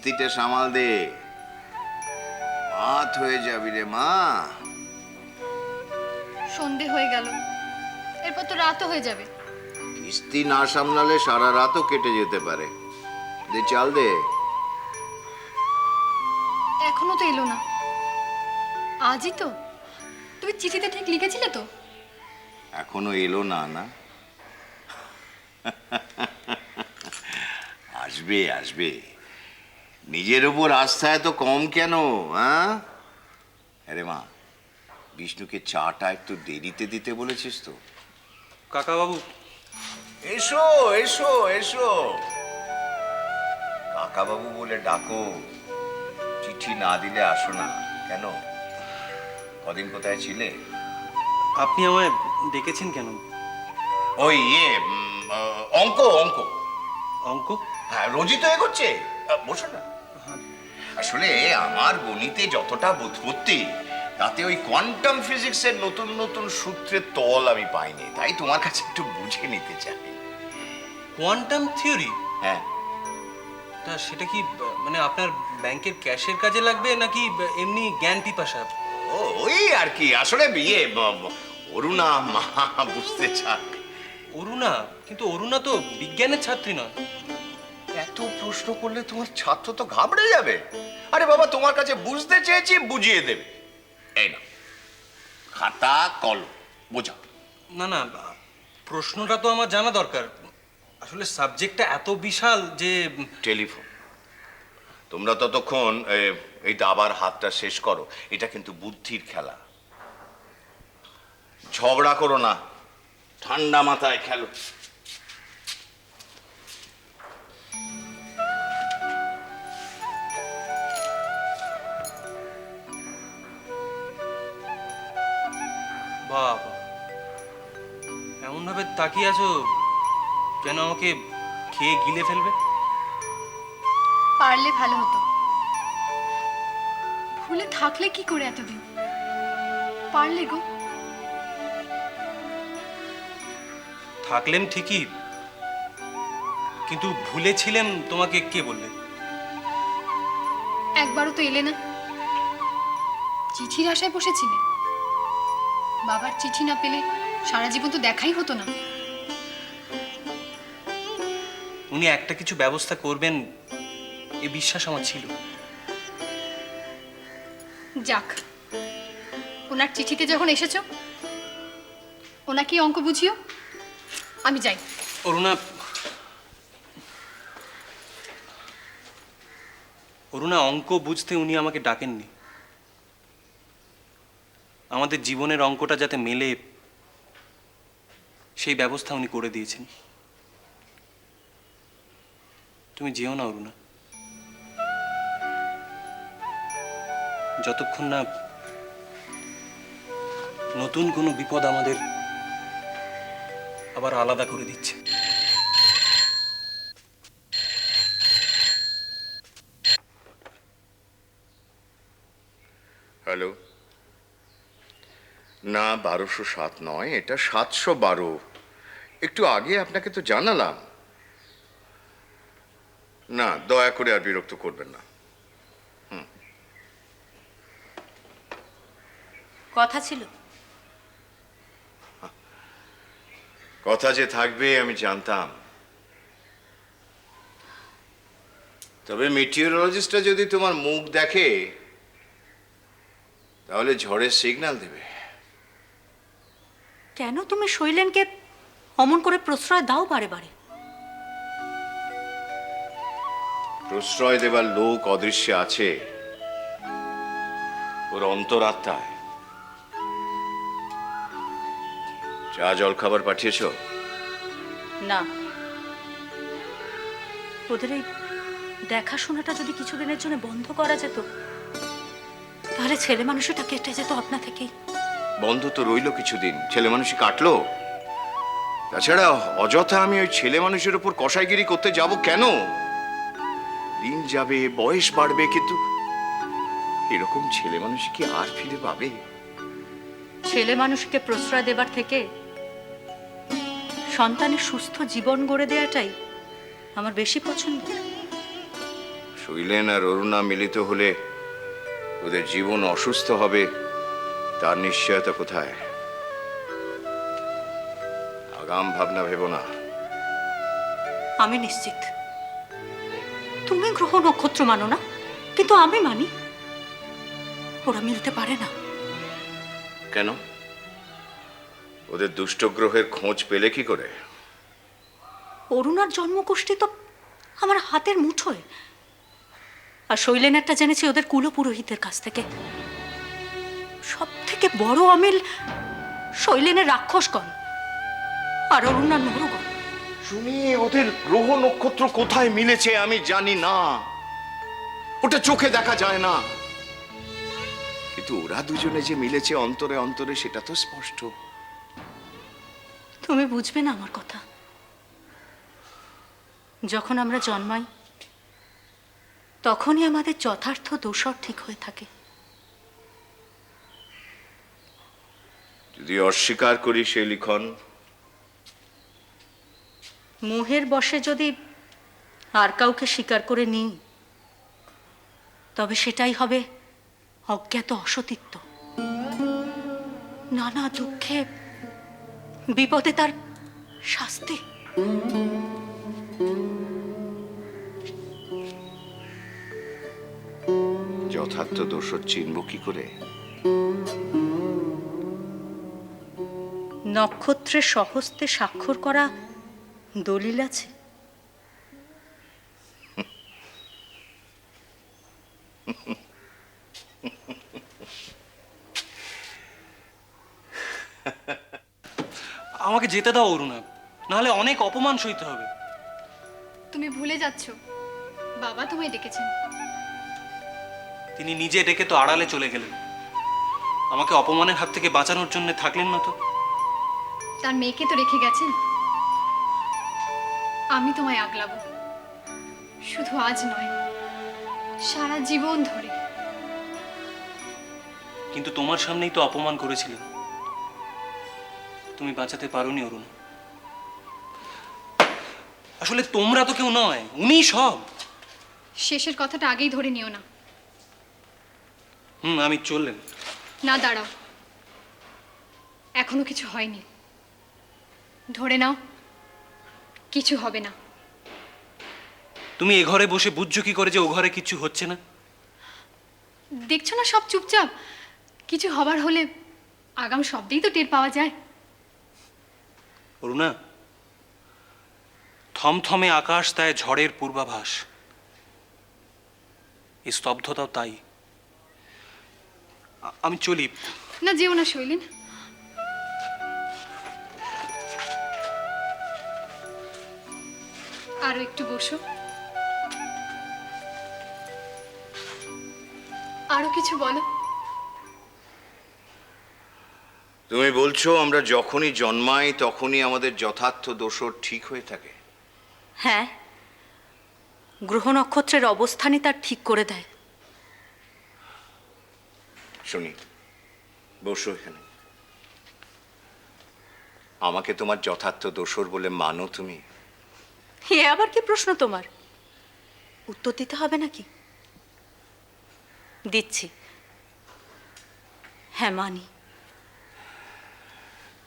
কিস্তিটা সামাল দে, মাত হয়ে যাবি রে মা। সন্ধে হয়ে গেল, এরপর তো রাতও হয়ে যাবে। কিস্তি না সামলালে সারা রাতও কেটে যেতে পারে। দে চাল দে। এখনো তো এলো না। আজই তো? তুমি চিঠিতে ঠিক লিখেছিলে তো? এখনো এলো না? না, আসবে আসবে। নিজের উপর আস্থা এত কম কেন? হ্যাঁ, আরে মা, বিষ্ণুকে চাটা একটু দেরিতে দিতে বলেছিস তো? কাকা বাবু, এসো এসো এসো। কাকা বাবু বলে ডাকো, চিঠি না দিলে আসো না কেন? কদিন কোথায় ছিলে? আপনি আমায় ডেকেছেন কেন? ওই অঙ্ক অঙ্ক অঙ্ক? হ্যাঁ, রোজই তো এগোচ্ছে। বসো না। আসলে আমার গণিতে যতটা বোধপত্তি, তাতে ওই কোয়ান্টাম ফিজিক্সের নতুন নতুন সূত্রের তল আমি পাইনি, তাই তোমার কাছে একটু বুঝে নিতে চাই। Quantum theory? হ্যাঁ। তা সেটা কি মানে আপনার ব্যাংকের ক্যাশের কাজে লাগবে নাকি এমনি জ্ঞান পিপাসা? ওই আর কি, আসলে অরুণা মা বুঝতে চাক। অরুণা? কিন্তু অরুণা তো বিজ্ঞানের ছাত্রী নয়। এত প্রশ্ন করলে তোমার ছাত্র তো ঘাবড়ে যাবে। আরে বাবা, তোমার কাছে বুঝতে চেয়েছি, বুঝিয়ে দেবে। এই না, খাতা কলম বোঝা। না না, প্রশ্নটা তো আমার জানা দরকার। আসলে সাবজেক্টটা এত বিশাল যে... টেলিফোন। তোমরা ততক্ষণ এই দাবার হাতটা শেষ করো। এটা কিন্তু বুদ্ধির খেলা, ঝগড়া করো না, ঠান্ডা মাথায় খেলো। বাবা, এমন ভাবে তাকিয়ে আছো যেন আমাকে খেয়ে গিলে ফেলবে। পারলে ভালো হতো। ভুলে থাকলে কি করে এতদিন? পারলে গো। থাকলেম ঠিকই, কিন্তু ভুলেছিলেন তোমাকে কে বললে? একবারও তো এলে না। চিঠির আশায় বসেছিলে। বাবার চিঠি না পেলে সারা জীবন তো দেখাই হতো না। উনি একটা কিছু ব্যবস্থা করবেন এই বিশ্বাস আমার ছিল। যাক, ওনার চিঠিতে যখন এসেছো, ওনাকে অঙ্ক বুঝিও। আমি যাই। অরুণা, অরুণা, অঙ্ক বুঝতে উনি আমাকে ডাকেননি। আমাদের জীবনের অঙ্কটা যাতে মেলে সেই ব্যবস্থা উনি করে দিয়েছেন। তুমি যেও না অরুণা, যতক্ষণ না নতুন কোনো বিপদ আমাদের আবার আলাদা করে দিচ্ছে। হ্যালো। না, 1207 নয়, এটা 712। একটু আগে আপনাকে তো জানালাম। না, দয়া করে আর বিরক্ত করবেন না। কথা ছিল। কথা যে থাকবে আমি জানতাম, তবে মেটিওরোলজিস্টটা যদি তোমার মুখ দেখে তাহলে ঝড়ের সিগন্যাল দেবে। কেন তুমি শৈলেনকে অমন করে প্রশ্রয় দাও বারে বারে? প্রশ্রয় দেবার লোক অদৃশ্যে আছে, ওর অন্তরাত্মায়। চা জল খাবার পাঠিয়েছ? না, ওদের এই দেখাশোনাটা যদি কিছুদিনের জন্য বন্ধ করা যেত, তাহলে ছেলে মানুষটা কেটে যেত আপনা থেকেই। বন্ধ তো রইল কিছুদিন, ছেলে মানুষই কাটলো। তাছাড়া অযথা আমি ওই ছেলে মানুষের উপর কসাইগিরি করতে যাব কেন? দিন যাবে, বয়স বাড়বে, কিন্তু এরকম ছেলে মানুষ কি আর ফিরে পাবে? ছেলে মানুষকে প্রশ্রয় দেবার থেকে সন্তানের সুস্থ জীবন গড়ে দেওয়াটাই আমার বেশি পছন্দ। শৈলেন আর অরুণা মিলিত হলে ওদের জীবন অসুস্থ হবে, তার নিশ্চয়তা কোথায়? আগাম ভাবনা ভেবো না। আমি নিশ্চিত। তুমি গ্রহ নক্ষত্র মানো না, কিন্তু আমি মানি। ওরা মিলতে পারে না। কেন? ওদের দুষ্ট গ্রহের খোঁজ পেলে কি করে? অরুণার জন্মকুষ্টি তো আমার হাতের মুঠোয়। আর শৈলেনেরটা জেনেছি ওদের কুলপুরোহিতের কাছ থেকে। সব থেকে বড় অমিল শৈলেনের রাক্ষসগণ আর অরুণার নরগণ। শুনি ওদের গ্রহ নক্ষত্র কোথায় মিলেছে আমি জানি না, ওটা চোখে দেখা যায় না, কিন্তু ওরা দুজনে যে মিলেছে অন্তরে অন্তরে সেটা তো স্পষ্ট। তুমি বুঝবে না আমার কথা। যখন আমরা জন্মাই তখনই আমাদের যথার্থ দোষর ঠিক হয়ে থাকে। যদি অস্বীকার করি সেই লিখন, মোহের বশে যদি আর কাউকে স্বীকার করে নিই, তবে সেটাই হবে অজ্ঞাত অসতীত্ব। নানা দুঃখে বিপদে তার শাস্তি। যথার্থ দোষ চিনব কি করে? নক্ষত্রের স্বহস্তে স্বাক্ষর করা দলিল আছে। আমাকে যেতে দাও অরুণা, নাহলে অনেক অপমান সইতে হবে। তুমি ভুলে যাচ্ছ, বাবা তোমায় ডেকেছেন। তিনি নিজে ডেকে তো আড়ালে চলে গেলেন। আমাকে অপমানের হাত থেকে বাঁচানোর জন্য থাকলেন না তো। তার মেয়েকে তো রেখে গেছেন। আমি তোমায় আগলাবো, শুধু আজ নয়, সারা জীবন ধরে। কিন্তু তোমার সামনেই তো অপমান করেছিলেন, তুমি বাঁচাতে পারোনি অরুণ। আসলে তোমরা তো কেউ নয়, উনি সব। শেষের কথাটা আগেই ধরে নিও না। আমি চললেন। না, দাঁড়াও, এখনো কিছু হয়নি। ধরে নাও কিছু হবে না। তুমি এ ঘরে বসে বুঝছো কি করে যে ও ঘরে কিছু হচ্ছে না? দেখছো না সব চুপচাপ। কিছু হবার হলে আগাম শব্দেই তো টের পাওয়া যায়। অরুণা, থমথমে আকাশ তাই ঝড়ের পূর্বাভাস, এই স্তব্ধতাও তাই। আমি চলি। না, যেও না শৈলেন। আরো একটু বসো। আরো কিছু বলো। তুমি বলছো আমরা যখনই জন্মাই তখনই আমাদের যথার্থ দোষর ঠিক হয়ে থাকে? হ্যাঁ, গ্রহ নক্ষত্রের অবস্থানই তার ঠিক করে দেয়। শুনি, বসো এখানে। আমাকে তোমার যথার্থ দোষর বলে মানো তুমি? এ আবার কি প্রশ্ন তোমার? উত্তর দিতে হবে নাকি? দিচ্ছি। হ্যাঁ, মানি।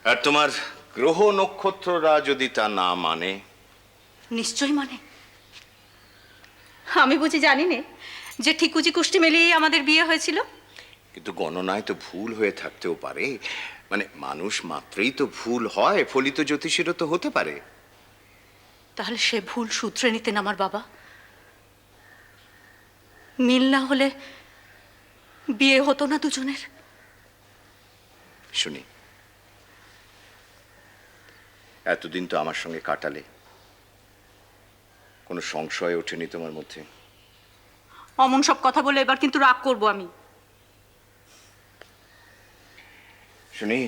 আর তোমার গ্রহ নক্ষত্ররা যদি তা না মানে? নিশ্চয়ই মানে। আমি বুঝি জানি না যে ঠিকুজি কুষ্টি মিলিয়েই আমাদের বিয়ে হয়েছিল? কিন্তু গণনায় তো ভুল হয়ে থাকতেও পারে। মানে মানুষ মাত্রই তো ভুল হয়, ফলিত জ্যোতিষীরও তো হতে পারে। তাহলে সে ভুল শুধরে নিতেন আমার বাবা। মিল না হলে বিয়ে হতো না দুজনের। শুনি, এতদিন তো আমার সঙ্গে কাটালে, কোনো সংশয় ওঠেনি তোমার মধ্যে? অমন সব কথা বলে এবার কিন্তু রাগ করব আমি। শুনি,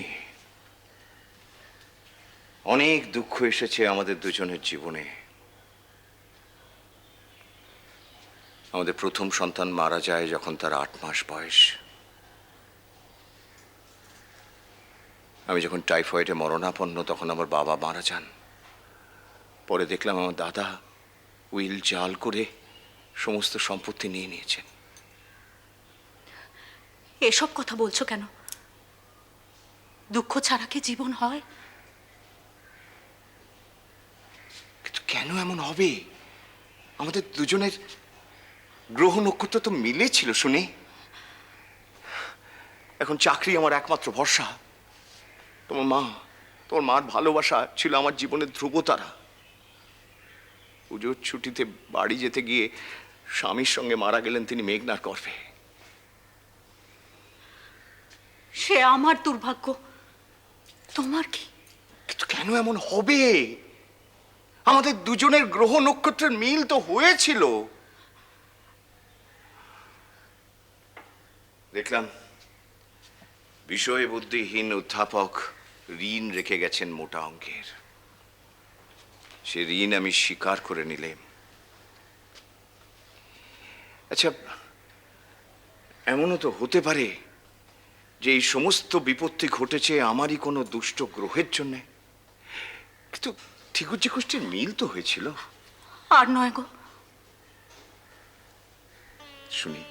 অনেক দুঃখ এসেছে আমাদের দুজনের জীবনে। আমাদের প্রথম সন্তান মারা যায় যখন তার 8 মাস বয়স। আমি যখন টাইফয়েডে মরণাপন্ন তখন আমার বাবা মারা যান। পরে দেখলাম আমার দাদা উইল জাল করে সমস্ত সম্পত্তি নিয়ে নিয়েছেন। এসব কথা বলছো কেন? দুঃখ ছাড়া কি জীবন হয়? কিন্তু কেন এমন হবে? আমাদের দুজনের গ্রহ নক্ষত্র তো মিলেছিল শুনে। এখন চাকরি আমার একমাত্র ভরসা। তোমার মার ভালোবাসা ছিল আমার জীবনের ধ্রুবতারা। পুজোর ছুটিতে বাড়ি যেতে গিয়ে স্বামীর সঙ্গে মারা গেলেন তিনি মেঘনার গর্ভে। সে আমার দুর্ভাগ্য, তোমার কি? কিন্তু কেন এমন হবে? আমাদের দুজনের গ্রহ নক্ষত্রের মিল তো হয়েছিল। দেখলাম বিষয় বুদ্ধিহীন অধ্যাপক ঋণ রেখে গেছেন মোটা অঙ্কের। সে ঋণ আমি স্বীকার করে নিলাম। আচ্ছা, এমনও তো হতে পারে যে এই সমস্ত বিপত্তি ঘটেছে আমারই কোনো দুষ্ট গ্রহের জন্য। কিন্তু ঠিকুজি গোষ্ঠীর মিল তো হয়েছিল। আর নয় গো। শুনি,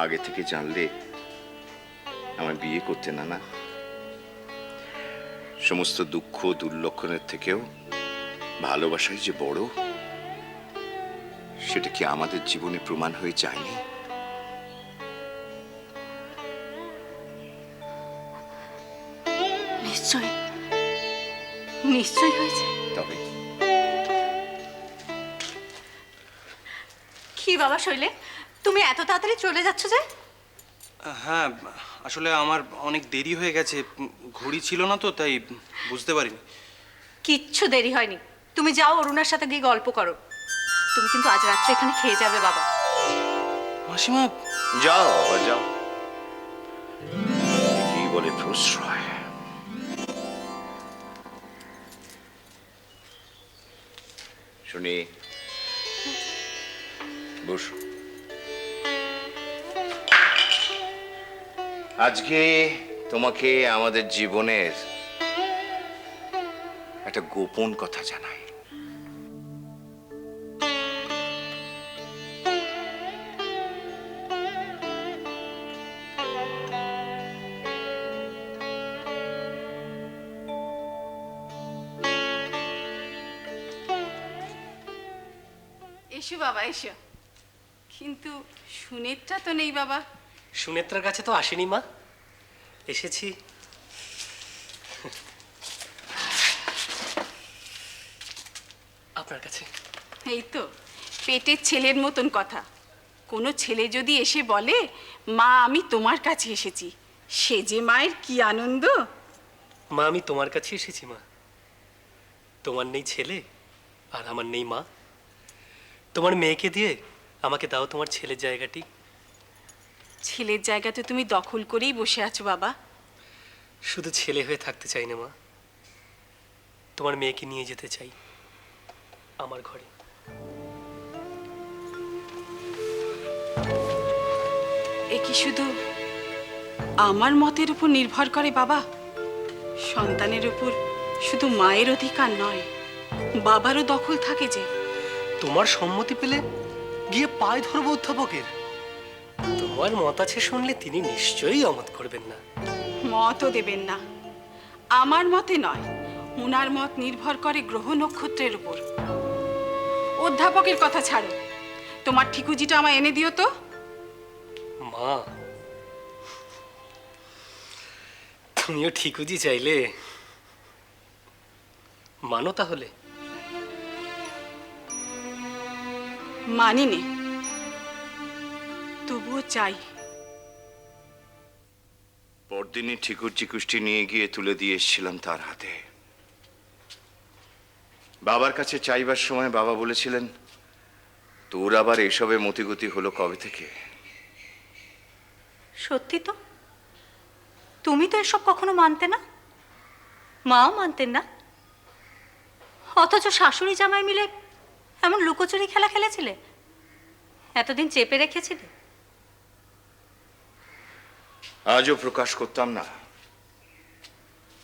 আগে থেকে জানলে আমার বিয়ে করতে না? সমস্ত দুঃখ দুর্লক্ষণের থেকেও ভালোবাসাই যে বড়, সেটা কি আমাদের জীবনে প্রমাণ হয়ে যায়নি? নিশ্চয় নিশ্চয় হয়েছে। তবে কি বাবা শৈলে, তুমি এত তাড়াতাড়ি চলে যাচ্ছ যে? হ্যাঁ, আসলে আমার অনেক দেরি হয়ে গেছে। ঘড়ি ছিল না তো, তাই বুঝতে পারিনি। কিচ্ছু দেরি হয়নি, তুমি যাও অরুণার সাথে গিয়ে গল্প করো। তুমি কিন্তু আজ রাত্রে এখানে খেয়ে যাবে বাবা। মাসিমা, যাও বাবা যাও। কি বলে প্রশ্রয়। শুনি, বসো। আজকে তোমাকে আমাদের জীবনের একটা গোপন কথা জানাই। এসো বাবা এসো। কিন্তু সুনেত্রা তো নেই বাবা। সুনেত্রার কাছে তো আসেনি মা, এসেছি। আপনার কাছে। এই তো পেটের ছেলের মতন কথা। কোনো ছেলে যদি এসে বলে মা আমি তোমার কাছে এসেছি, সে যে মায়ের কি আনন্দ। মা আমি তোমার কাছে এসেছি মা। তোমার নেই ছেলে আর আমার নেই মা। তোমার মেয়েকে দিয়ে আমাকে দাও তোমার ছেলের জায়গাটি। ছেলের জায়গাতে তুমি দখল করেই বসে আছো বাবা। শুধু ছেলে হয়ে থাকতে চাই না মা, তোমার মেয়েকে নিয়ে যেতে চাই আমার ঘরে। এ কি শুধু আমার মতের উপর নির্ভর করে বাবা? সন্তানের উপর শুধু মায়ের অধিকার নয়, বাবারও দখল থাকে যে। তোমার সম্মতি পেলে গিয়ে পায়ে ধরবো অধ্যাপকের। তোমার মত আছে শুনলে তিনি নিশ্চয়ই অমত করবেন না। মতও দেবেন না। আমার মতে নয়, ওনার মত নির্ভর করে গ্রহ নক্ষত্রের উপর। অধ্যাপকের কথা ছাড়ো, তোমার ঠিকুজিটা আমায় এনে দিও তো। মা, তুমিও ঠিকুজি চাইলে মানো তাহলে। মানি নে, তবুও চাই। পরদিনই ঠিকুজি কুষ্টি নিয়ে গিয়ে তুলে দিয়ে এসেছিলাম তার হাতে। বাবার কাছে চাইবার সময় বাবা বলেছিলেন, তোর আবার এসবে মতিগতি হলো কবে থেকে? সত্যি তো, তুমি তো এসব কখনো মানতে না, মাও মানতেন না। অথচ শাশুড়ি জামাই মিলে এমন লুকোচুরি খেলা খেলেছিলে, এতদিন চেপে রেখেছিলে। আজও প্রকাশ করতাম না,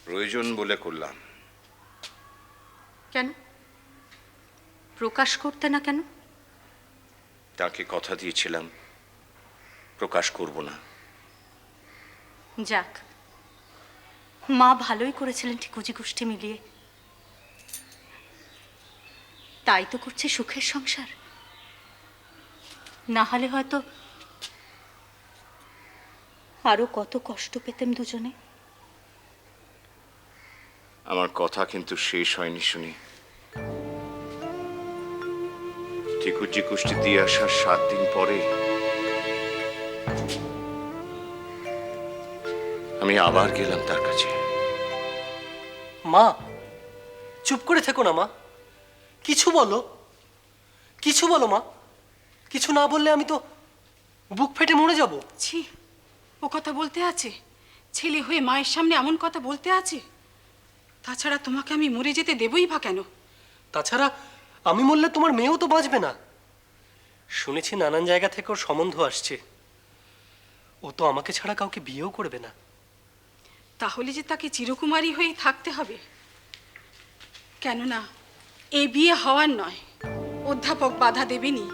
প্রয়োজন বলে করলাম। কেন? প্রকাশ করতে না কেন? তাকে কথা দিয়েছিলাম প্রকাশ করব না। যাক, মা ভালোই করেছিলেন ঠিকুজি গোষ্ঠী মিলিয়ে। তাই তো করছে সুখের সংসার। না হলে হয়তো আরো কত কষ্ট পেতেম দুজনে। আমার কথা কিন্তু শেষ হয়নি শুনি। ঠিকুজি কুষ্টি দিয়ে আসার 7 দিন পরে আমি আবার গেলাম তার কাছে। মা, চুপ করে থেকো না মা, কিছু বলো, কিছু বলো মা। কিছু না বললে আমি তো বুক ফেটে মরে যাব। ছি, ও কথা বলতে আছে? ছেলে হয়ে মায়ের সামনে এমন কথা বলতে আছে? তাছাড়া তোমাকে আমি মরে যেতে দেবই বা কেন? তাছাড়া আমি মরলে তোমার মেয়েও তো বাঁচবে না। শুনেছি নানান জায়গা থেকে ওর সম্বন্ধ আসছে। ও তো আমাকে ছাড়া কাউকে বিয়েও করবে না। তাহলে যে তাকে চিরকুমারী হয়েই থাকতে হবে? কেননা এ বিয়ে হওয়ার নয়। অধ্যাপক বাধা দেবেনি।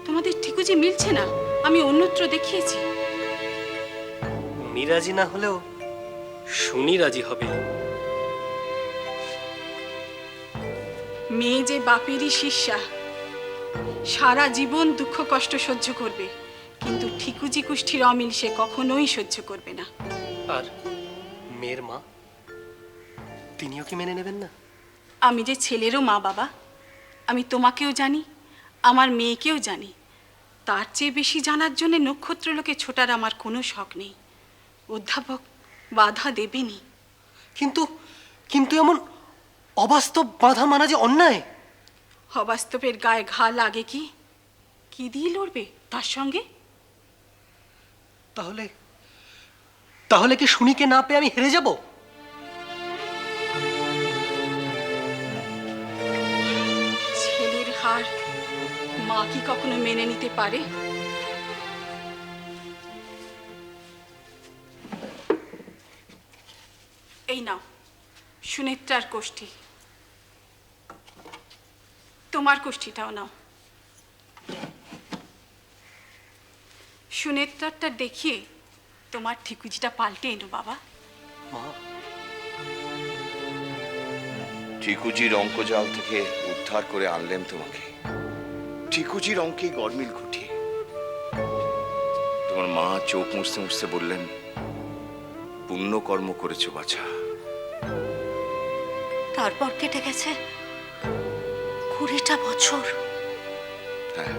তোমাদের ঠিকুজি মিলছে না, আমি অন্যত্র দেখিয়েছি। উনি রাজি না হলেও শুনি রাজি হবে। মেয়ে যে বাপেরই শিষ্যা, সারা জীবন দুঃখ কষ্ট সহ্য করবে, কিন্তু ঠিকুজি কুষ্ঠির অমিল সে কখনোই সহ্য করবে না। আর মেয়ের মা, তিনিও কি মেনে নেবেন না? আমি যে ছেলেরও মা বাবা, আমি তোমাকেও জানি, আমার মেয়েকেও জানি। তার চেয়ে বেশি জানার জন্য নক্ষত্রলোকে ছোটার আমার কোনো শখ নেই। অধ্যাপক বাধা দেবেনি। কিন্তু কিন্তু এমন অবাস্তব বাধা মানা যে অন্যায়। অবাস্তবের গায়ে ঘা লাগে কি? কি দিয়ে লড়বে তার সঙ্গে? তাহলে তাহলে কি শুনিকে না পেয়ে আমি হেরে যাব? ছেলের হার মা কি কখনো মেনে নিতে পারে? এই নাও সুনেত্রার কোষ্ঠী, তোমার কোষ্ঠীটাও নাও। সুনেত্রারটা দেখিয়ে তোমার ঠিকুজিটা পাল্টে এনো বাবা। মা, ঠিকুজির অঙ্কজাল থেকে উদ্ধার করে আনলেন তোমাকে। ঠিকুজির অঙ্কে গরমিল ঘটিয়ে তোমার মা চোখ মুছতে মুছতে বললেন, পুণ্যকর্ম করেছো বাছা। তারপর কেটে গেছে 20টা বছর। হ্যাঁ,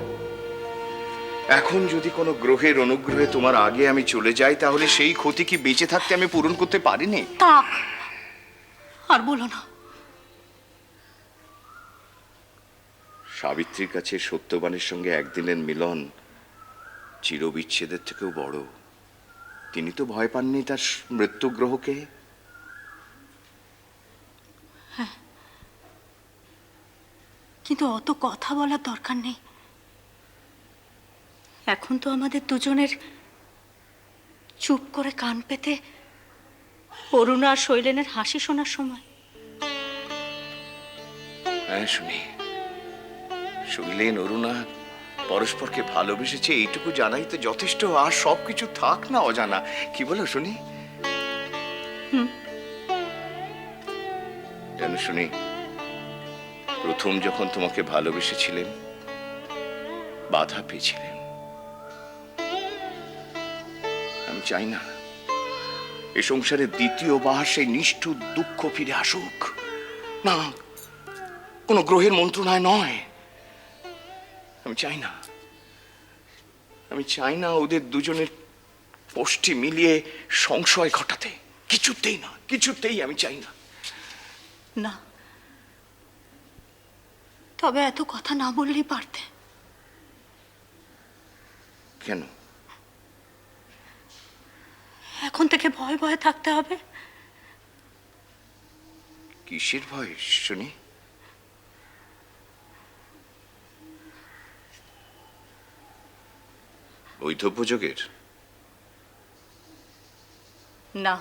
এখন যদি কোনো গ্রহের অনুগ্রহে তোমার আগে আমি চলে যাই, তাহলে সেই ক্ষতি কি বেঁচে থাকতে আমি পূরণ করতে পারিনি? থাক, আর বলো না। সাবিত্রীর কাছে সত্যবানের সঙ্গে একদিনের মিলন চিরবিচ্ছেদের থেকেও বড়। তিনি তো ভয় পাননি তার মৃত্যু গ্রহকে। কিন্তু অত কথা বলার দরকার নেই। এখন তো আমাদের দুজনের চুপ করে কান পেতে অরুণা আর শৈলেনের হাসি শোনার সময়। হ্যাঁ শুনি, শৈলেন অরুণা পরস্পরকে ভালোবেসেছে এইটুকু জানাই তো যথেষ্ট। আর সবকিছু থাক না অজানা। কি বলো শুনি? জানো শুনি, প্রথম যখন তোমাকে ভালোবেসেছিলেন বাধা পেয়েছিলেন। আমি চাই না এ সংসারে দ্বিতীয়বার সেই নিষ্ঠুর দুঃখ ফিরে আসুক। না, কোনো গ্রহের মন্ত্রণায় নয়। আমি চাই না, আমি চাই না ওদের দুজনের পোষ্টি মিলিয়ে সংশয় ঘটাতে। কিছুতেই না, কিছুতেই আমি চাই না। না, তবে এত কথা না বললেই পারতে। কেন? এখন থেকে ভয়ে ভয়ে থাকতে হবে। কিসের ভয় শুনি? বৈধব্যযোগের? না,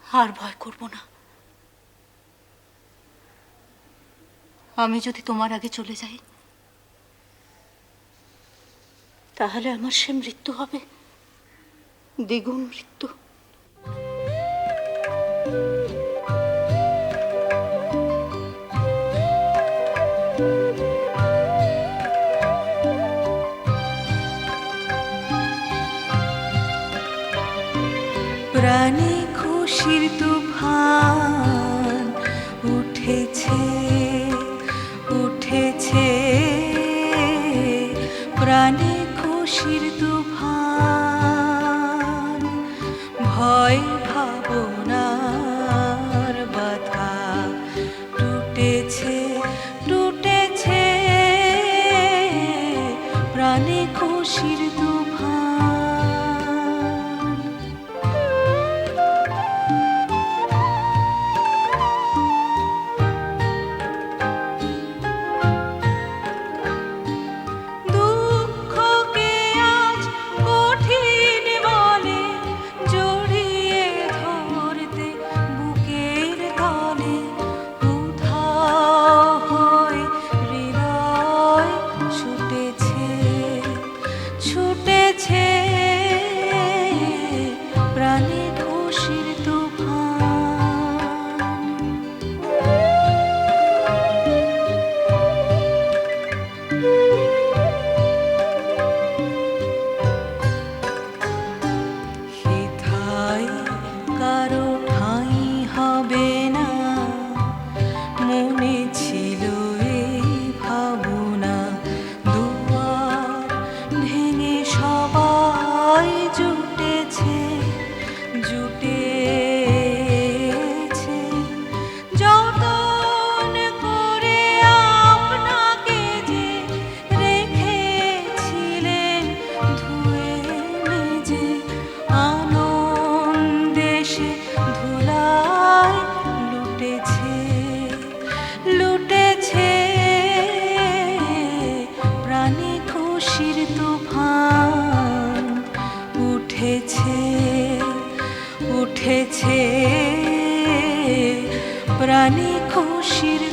আর ভয় করব না। আমি যদি তোমার আগে চলে যাই, তাহলে আমার সে মৃত্যু হবে দ্বিগুণ মৃত্যু। প্রাণে খুশির তুফান উঠেছে, উঠেছে, প্রাণে খুশির তুফান, ভয় ভাবনার বাধা টুটেছে, টুটেছে, প্রাণে খুশির তুফান। দুঃখকে আজ কঠিন বলে জড়িয়ে ধরতে বুকের তলে, উধাও হয়ে হৃদয় ছুটেছে, ছুটেছে, প্রাণে খুশির তুফান। হেথায় কারো ঠাঁই হবে না, মনে ছিল এই ভাবনা, দুয়ার ভেঙে সবাই জুটেছে, জুটেছে, যতন করে আপনাকে যে রেখেছিলেন ধুয়ে মেজে, আনন্দে সে ধুলায় লুটেছে, লুটেছে, প্রাণে খুশির তুফান উঠেছে, উঠেছে, প্রাণে খুশির